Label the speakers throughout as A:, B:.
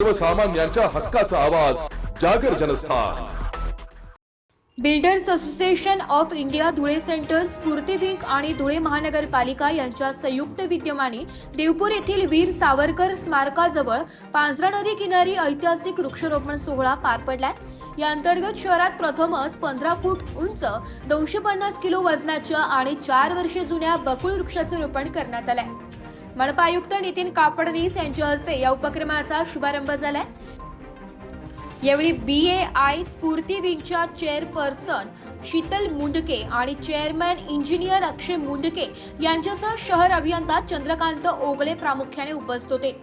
A: सर्वसामान्यांच्या हक्काचा आवाज जागर Janasthan.
B: Builders association of India Dhule centre, स्फूर्ती विंग आणि धुळे महानगरपालिका यांच्या संयुक्त विद्यमाने देवपूर येथील वीर सावरकर स्मारकाजवळ पांझरा नदी किनारी ऐतिहासिक वृक्षारोपण सोहळा पार पडलाय। या अंतर्गत शहरात प्रथमच 15 फूट उंच 250 किलो वजनाच्या आणि 4 वर्षे जुन्या बकुळ वृक्षाचे रोपण करण्यात आले। मनपा आयुक्त नितीन कापडनीस यांच्या हस्ते या उपक्रमाचा शुभारंभ झालाय। यावेळी BAI स्फूर्ती विंगच्या चेअरपर्सन शीतल मुंडके आणि चेअरमॅन इंजिनियर अक्षय मुंडके यांच्यासह शहर अभियंता चंद्रकांत ओगले प्रामुख्याने उपस्थित होते।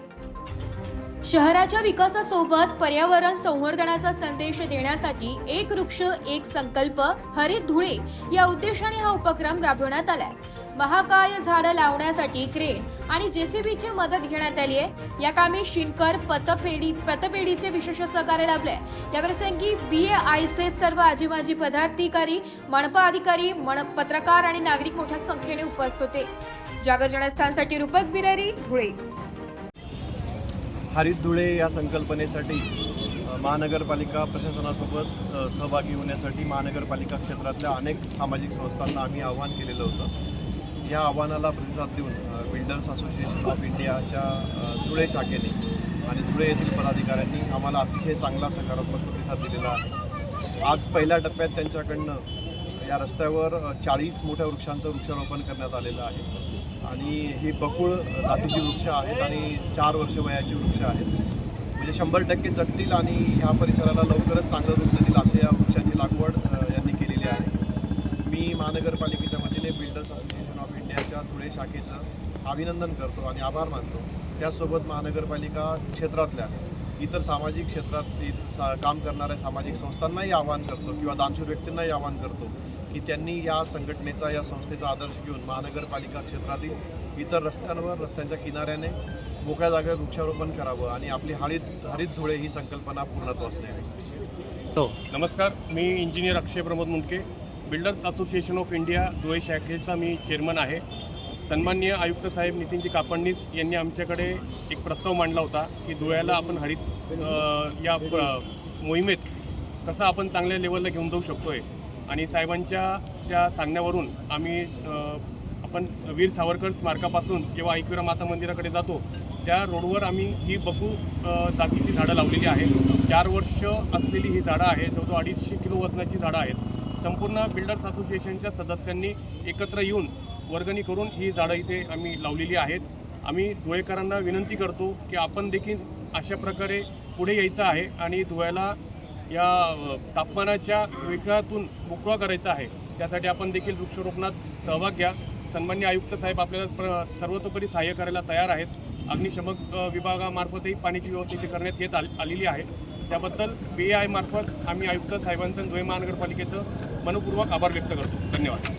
B: शहराच्या विकासासोबत पर्यावरण संवर्धनाचा संदेश देण्यासाठी एक वृक्ष एक संकल्प हरित धुळे या उद्देशाने हा उपक्रम राबवण्यात आलाय। महाकाय झाडं लावण्यासाठी क्रेन आणि JCBची मदत घेण्यात आली आहे। या कामी शिनकर पतपेढीचे विशेष सहकार्य लाभले। या प्रसंगी BAIचे सर्व आजीमाजी पदाधिकारी, मनपा अधिकारी, पत्रकार आणि नागरिक मोठ्या संख्येने उपस्थित होते। जागर जनस्थानसाठी रूपक बिरारी, धुळे।
C: हरित धुळे या संकल्पनेसाठी महानगरपालिका प्रशासनासोबत सहभागी होण्यासाठी महानगरपालिका क्षेत्रातल्या अनेक सामाजिक संस्थांना आम्ही आवाहन केलेलं होतं। या आव्हानाला प्रतिसाद देऊन बिल्डर्स असोसिएशन ऑफ इंडियाच्या धुळे शाखेने आणि धुळे येथील पदाधिकाऱ्यांनी आम्हाला अतिशय चांगला सकारात्मक प्रतिसाद दिलेला आहे। आज पहिल्या टप्प्यात त्यांच्याकडनं या रस्त्यावर 40 मोठ्या वृक्षांचं वृक्षारोपण करण्यात आलेलं आहे आणि ही बकुळ जातीची वृक्ष आहेत आणि 4 वर्ष वयाची वृक्ष आहेत, म्हणजे 100% जगतील आणि ह्या परिसराला लवकरच चांगलं रूप देतील असे या वृक्षांची लागवड यांनी केलेली आहे। मी महानगरपालिकेच्या वतीने बिल्डर्स असोसिएशन ऑफ इंडियाच्या धुळे शाखेचं अभिनंदन करतो आणि आभार मानतो। त्याचसोबत महानगरपालिका क्षेत्रातल्या इतर सामाजिक क्षेत्रात काम करणाऱ्या सामाजिक संस्थांनाही आवाहन करतो किंवा दानशूर व्यक्तींनाही आवाहन करतो की त्यांनी या संघटनेचा, या संस्थेचा आदर्श घेऊन महानगरपालिका क्षेत्रातील इतर रस्त्यांवर, रस्त्यांच्या किनाऱ्याने मोकळ्या जागेवर वृक्षारोपण करावं आणि आपली हरित धुळे ही संकल्पना पूर्णत्वास न्यावी।
D: नमस्कार, मी engineer Akshay Pramod Mundke, builders association of India Dhule शाखेचा मी चेअरमन आहे। सन्माननीय आयुक्त साहेब नितीनजी कापडनीस यांनी आमच्याकडे एक प्रस्ताव मांडला होता की धुळ्याला आपण हरित या मोहिमेत कसं आपण चांगल्या लेवलला घेऊन जाऊ शकतो आहे आणि साहेबांच्या त्या सांगण्यावरून आम्ही आपण वीर सावरकर स्मारकापासून जेव्हा ऐकवीरा माता मंदिराकडे जातो त्या रोडवर आम्ही ही बकू जातीची झाडं लावलेली आहेत। 4 वर्ष असलेली ही झाडं आहेत, जवळजवळ 250 किलो वजनाची झाडं आहेत। संपूर्ण बिल्डर्स असोसिएशनच्या सदस्यांनी एकत्र येऊन वर्गणी करून ही झाडं इथे आम्ही लावलेली आहेत। आम्ही धुळेकरांना विनंती करतो की आपण देखील अशा प्रकारे पुढे यायचं आहे आणि धुळ्याला या तापमानाच्या विळख्यातून मोकळा करायचा आहे। त्यासाठी आपण देखील वृक्षारोपणात सहभाग घ्या। सन्माननीय आयुक्त साहेब आपल्याला सर्वतोपरी सहाय्य करायला तयार आहेत। अग्निशमक विभागामार्फतही पाण्याची व्यवस्था करण्यात येत आलेली आहे। त्याबद्दल BAI मार्फत आम्ही आयुक्त साहेबांचं धुळे महानगरपालिकेचं मनपूर्वक आभार व्यक्त करतो। धन्यवाद।